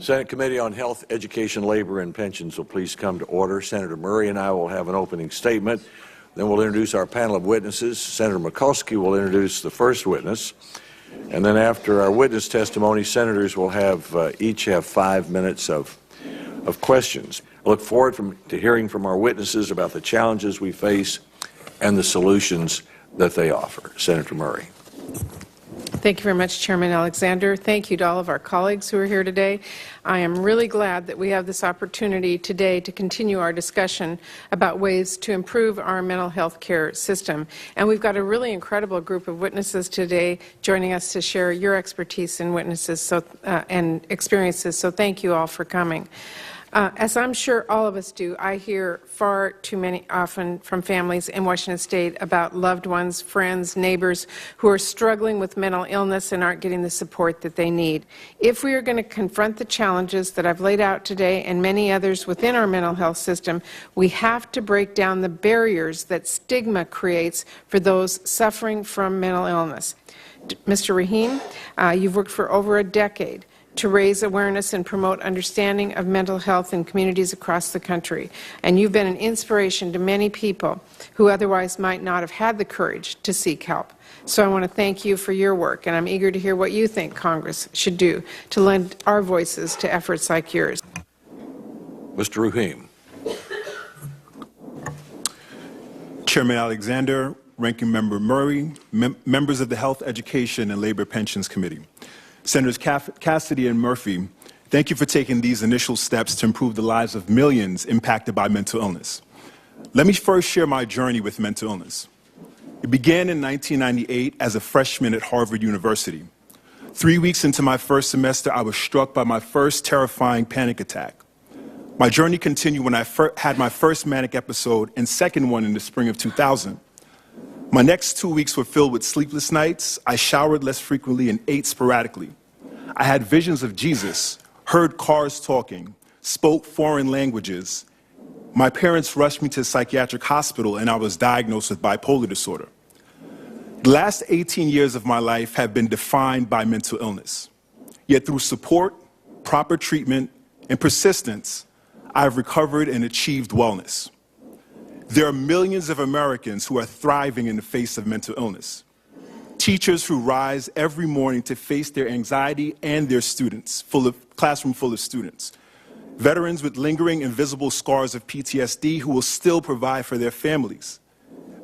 Senate Committee on Health, Education, Labor, and Pensions will please come to order. Senator Murray and I will have an opening statement. Then we'll introduce our panel of witnesses. Senator Mikulski will introduce the first witness. And then after our witness testimony, senators will each have 5 minutes of questions. I look forward to hearing from our witnesses about the challenges we face and the solutions that they offer. Senator Murray. Thank you very much, Chairman Alexander. Thank you to all of our colleagues who are here today. I am really glad that we have this opportunity today to continue our discussion about ways to improve our mental health care system. And we've got a really incredible group of witnesses today joining us to share your expertise and and experiences. So thank you all for coming. As I'm sure all of us do, I hear far too often from families in Washington State about loved ones, friends, neighbors who are struggling with mental illness and aren't getting the support that they need. If we are going to confront the challenges that I've laid out today and many others within our mental health system, we have to break down the barriers that stigma creates for those suffering from mental illness. Mr. Rahim, you've worked for over a decade to raise awareness and promote understanding of mental health in communities across the country. And you've been an inspiration to many people who otherwise might not have had the courage to seek help. So I want to thank you for your work, and I'm eager to hear what you think Congress should do to lend our voices to efforts like yours. Mr. Rahim. Chairman Alexander, Ranking Member Murray, members of the Health, Education, and Labor Pensions Committee. Senators Cassidy and Murphy, thank you for taking these initial steps to improve the lives of millions impacted by mental illness. Let me first share my journey with mental illness. It began in 1998 as a freshman at Harvard University. 3 weeks into my first semester, I was struck by my first terrifying panic attack. My journey continued when I had my first manic episode and second one in the spring of 2000. My next 2 weeks were filled with sleepless nights. I showered less frequently and ate sporadically. I had visions of Jesus, heard cars talking, spoke foreign languages. My parents rushed me to a psychiatric hospital and I was diagnosed with bipolar disorder. The last 18 years of my life have been defined by mental illness. Yet through support, proper treatment, and persistence, I've recovered and achieved wellness. There are millions of Americans who are thriving in the face of mental illness. Teachers who rise every morning to face their anxiety and their classroom full of students. Veterans with lingering invisible scars of PTSD who will still provide for their families.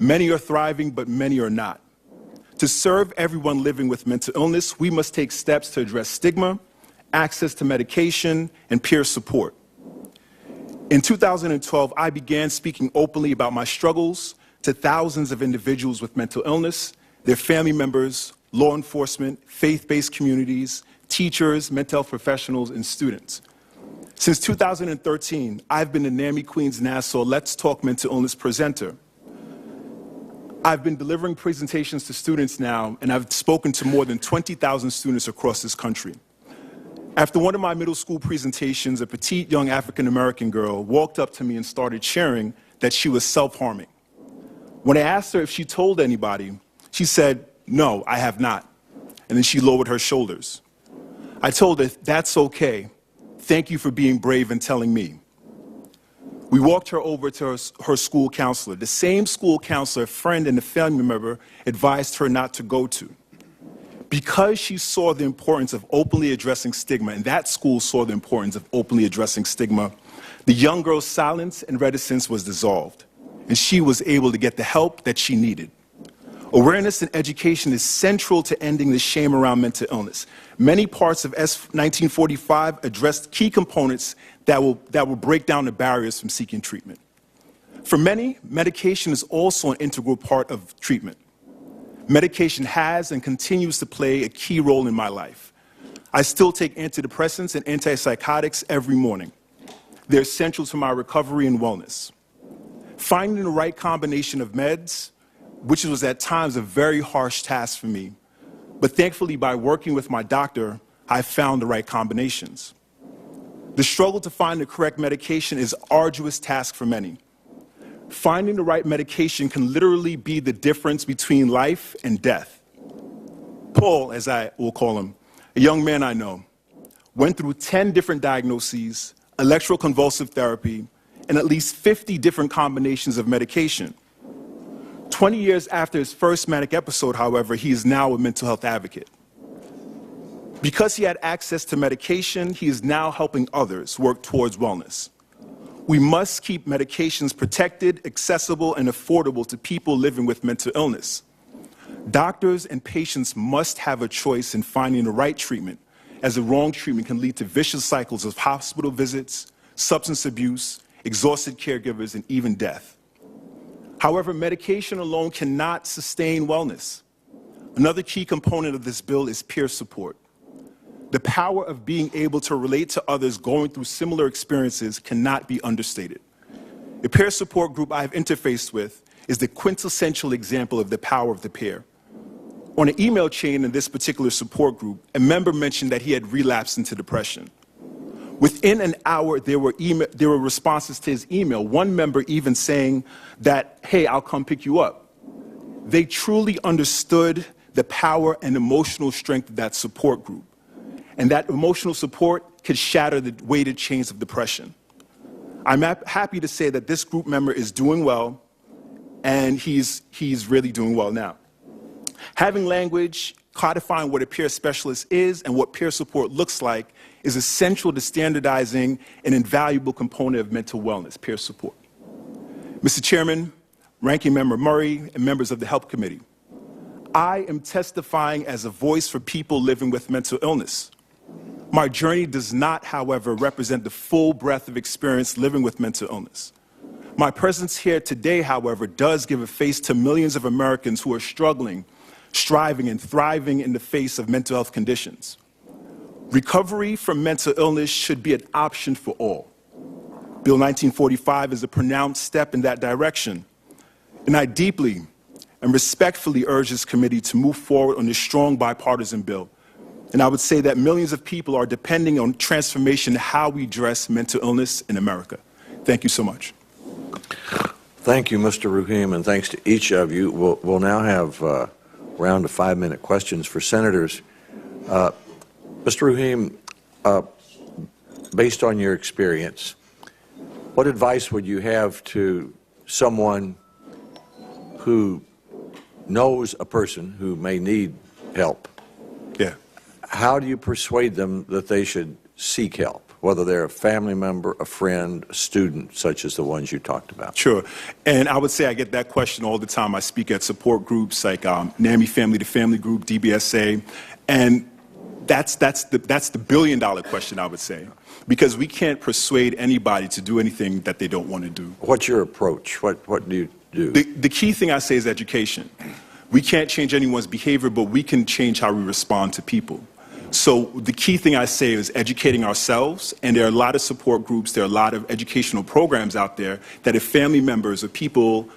Many are thriving, but many are not. To serve everyone living with mental illness, we must take steps to address stigma, access to medication, and peer support. In 2012, I began speaking openly about my struggles to thousands of individuals with mental illness, their family members, law enforcement, faith-based communities, teachers, mental health professionals, and students. Since 2013, I've been the NAMI Queens Nassau Let's Talk Mental Illness presenter. I've been delivering presentations to students now, and I've spoken to more than 20,000 students across this country. After one of my middle school presentations, a petite young African-American girl walked up to me and started sharing that she was self-harming. When I asked her if she told anybody, she said, "No, I have not." And then she lowered her shoulders. I told her, "That's okay. Thank you for being brave and telling me." We walked her over to her school counselor, the same school counselor a friend and a family member advised her not to go to. Because she saw the importance of openly addressing stigma, and that school saw the importance of openly addressing stigma, the young girl's silence and reticence was dissolved, and she was able to get the help that she needed. Awareness and education is central to ending the shame around mental illness. Many parts of S 1945 addressed key components that will break down the barriers from seeking treatment. For many, medication is also an integral part of treatment. Medication has and continues to play a key role in my life. I still take antidepressants and antipsychotics every morning. They're essential to my recovery and wellness. Finding the right combination of meds, which was at times a very harsh task for me, but thankfully by working with my doctor, I found the right combinations. The struggle to find the correct medication is an arduous task for many. Finding the right medication can literally be the difference between life and death. Paul, as I will call him, a young man I know, went through 10 different diagnoses, electroconvulsive therapy, and at least 50 different combinations of medication. 20 years after his first manic episode, however, he is now a mental health advocate. Because he had access to medication, he is now helping others work towards wellness. We must keep medications protected, accessible, and affordable to people living with mental illness. Doctors and patients must have a choice in finding the right treatment, as the wrong treatment can lead to vicious cycles of hospital visits, substance abuse, exhausted caregivers, and even death. However, medication alone cannot sustain wellness. Another key component of this bill is peer support. The power of being able to relate to others going through similar experiences cannot be understated. The peer support group I have interfaced with is the quintessential example of the power of the peer. On an email chain in this particular support group, a member mentioned that he had relapsed into depression. Within an hour, there were responses to his email, one member even saying that, hey, I'll come pick you up. They truly understood the power and emotional strength of that support group. And that emotional support could shatter the weighted chains of depression. I'm happy to say that this group member is doing well, and he's really doing well now. Having language, codifying what a peer specialist is and what peer support looks like is essential to standardizing an invaluable component of mental wellness, peer support. Mr. Chairman, Ranking Member Murray, and members of the Health Committee, I am testifying as a voice for people living with mental illness. My journey does not, however, represent the full breadth of experience living with mental illness. My presence here today, however, does give a face to millions of Americans who are struggling, striving, and thriving in the face of mental health conditions. Recovery from mental illness should be an option for all. Bill 1945 is a pronounced step in that direction, and I deeply and respectfully urge this committee to move forward on this strong bipartisan bill. And I would say that millions of people are depending on transformation in how we address mental illness in America. Thank you so much. Thank you, Mr. Rahim, and thanks to each of you. We'll now have a round of 5-minute questions for senators. Mr. Rahim, based on your experience, what advice would you have to someone who knows a person who may need help? Yeah. How do you persuade them that they should seek help, whether they're a family member, a friend, a student, such as the ones you talked about? Sure. And I would say I get that question all the time. I speak at support groups like NAMI Family to Family Group, DBSA, and that's the billion-dollar question, I would say, because we can't persuade anybody to do anything that they don't want to do. What's your approach? What do you do? The key thing I say is education. We can't change anyone's behavior, but we can change how we respond to people. So the key thing I say is educating ourselves, and there are a lot of support groups, there are a lot of educational programs out there that if family members or people,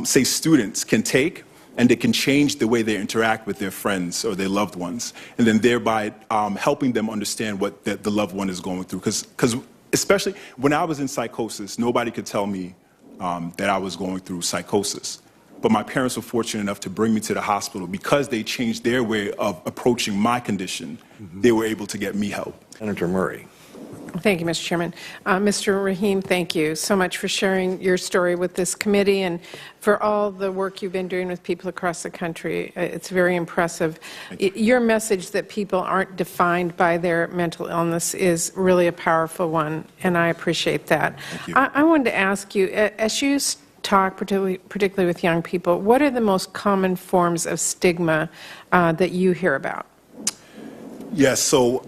say students, can take, and they can change the way they interact with their friends or their loved ones, and then thereby helping them understand what the loved one is going through. Because especially when I was in psychosis, nobody could tell me that I was going through psychosis. But my parents were fortunate enough to bring me to the hospital. Because they changed their way of approaching my condition, they were able to get me help. Senator Murray. Thank you, Mr. Chairman. Mr. Rahim, thank you so much for sharing your story with this committee and for all the work you've been doing with people across the country. It's very impressive. Your message that people aren't defined by their mental illness is really a powerful one, and I appreciate that. Thank you. I wanted to ask you, as you talk, particularly with young people, what are the most common forms of stigma that you hear about? Yes, so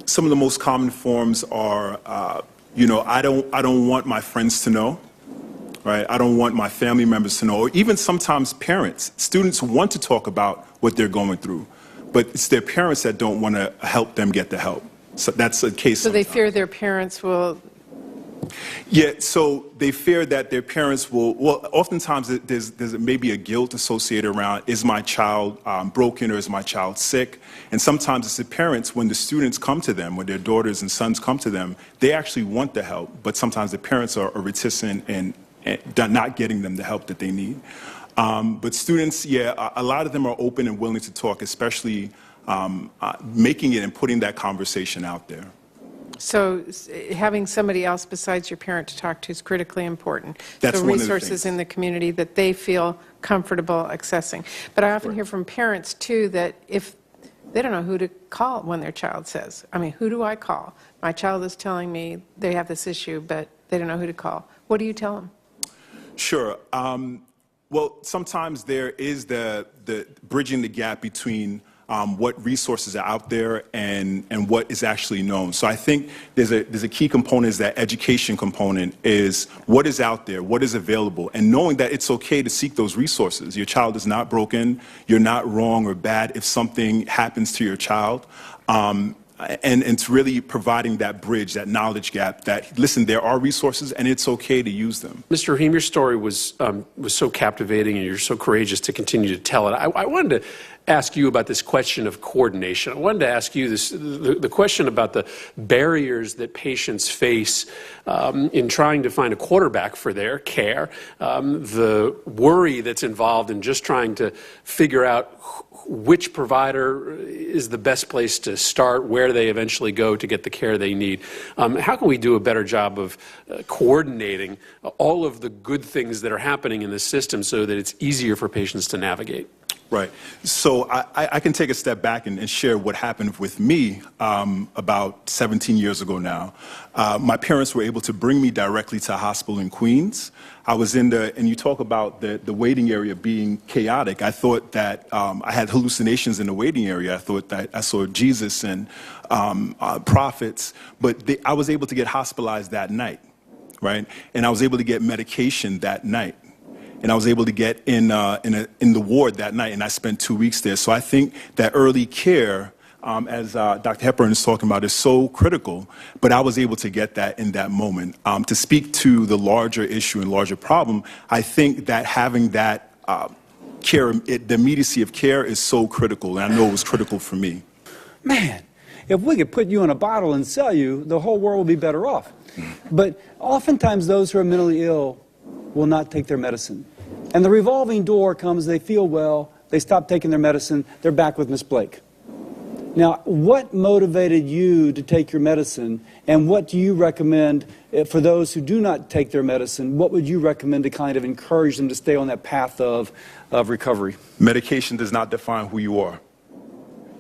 some of the most common forms are, I don't want my friends to know, right? I don't want my family members to know, or even sometimes parents. Students want to talk about what they're going through, but it's their parents that don't want to help them get the help. So that's a case. So they sometimes. fear their parents will... Yeah, so they fear that their parents will, well, oftentimes there's maybe a guilt associated around, is my child broken or is my child sick? And sometimes it's the parents, when the students come to them, when their daughters and sons come to them, they actually want the help, but sometimes the parents are reticent and not getting them the help that they need. But students, yeah, a lot of them are open and willing to talk, especially making it and putting that conversation out there. So having somebody else besides your parent to talk to is critically important. That's so one of the resources things. in the community that they feel comfortable accessing. But I often hear from parents, too, that if they don't know who to call when their child says, I mean, who do I call? My child is telling me they have this issue, but they don't know who to call. What do you tell them? Sure. Well, sometimes there is the bridging the gap between what resources are out there and what is actually known. So I think there's a key component is that education component is what is out there, what is available, and knowing that it's okay to seek those resources. Your child is not broken, you're not wrong or bad if something happens to your child. And it's really providing that bridge, that knowledge gap that, listen, there are resources and it's okay to use them. Mr. Rahim, your story was so captivating and you're so courageous to continue to tell it. I wanted to ask you about this question of coordination. I wanted to ask you the question about the barriers that patients face in trying to find a quarterback for their care, the worry that's involved in just trying to figure out which provider is the best place to start, where they eventually go to get the care they need. How can we do a better job of coordinating all of the good things that are happening in the system so that it's easier for patients to navigate? Right. So I can take a step back and share what happened with me about 17 years ago now. My parents were able to bring me directly to a hospital in Queens. I was and you talk about the waiting area being chaotic. I thought that I had hallucinations in the waiting area. I thought that I saw Jesus and prophets, but I was able to get hospitalized that night, right? And I was able to get medication that night. And I was able to get in the ward that night, and I spent 2 weeks there. So I think that early care, as Dr. Hepburn is talking about, is so critical. But I was able to get that in that moment. To speak to the larger issue and larger problem, I think that having that care, the immediacy of care is so critical, and I know it was critical for me. Man, if we could put you in a bottle and sell you, the whole world would be better off. But oftentimes those who are mentally ill will not take their medicine. And the revolving door comes, they feel well, they stop taking their medicine, they're back with Miss Blake. Now, what motivated you to take your medicine, and what do you recommend for those who do not take their medicine? What would you recommend to kind of encourage them to stay on that path of recovery? Medication does not define who you are.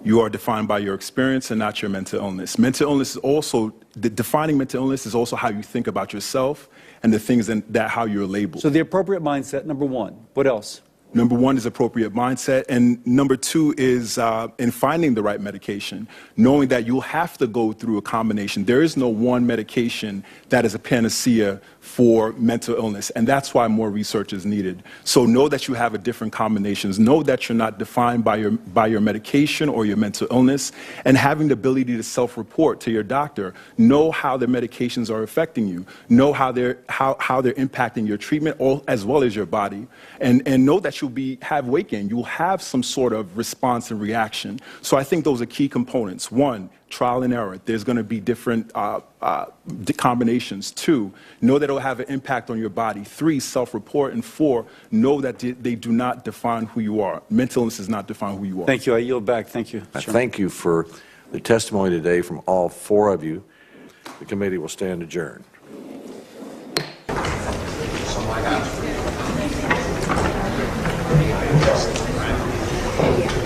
You are defined by your experience and not your mental illness. Mental illness is also, defining mental illness is also how you think about yourself and the things that how you're labeled. So the appropriate mindset, number one. What else? Number one is appropriate mindset, and number two is in finding the right medication, knowing that you'll have to go through a combination. There is no one medication that is a panacea for mental illness, and that's why more research is needed. So know that you have different combinations. Know that you're not defined by your medication or your mental illness, and having the ability to self-report to your doctor. Know how the medications are affecting you. Know how they're impacting your treatment, as well as your body, and know that you'll have weight gain. You'll have some sort of response and reaction. So I think those are key components. One, trial and error. There's going to be different combinations. Two, know that it'll have an impact on your body. Three, self-report. And four, know that they do not define who you are. Mental illness does not define who you are. Thank you. I yield back. Thank you. Thank you for the testimony today from all four of you. The committee will stand adjourned. Yeah.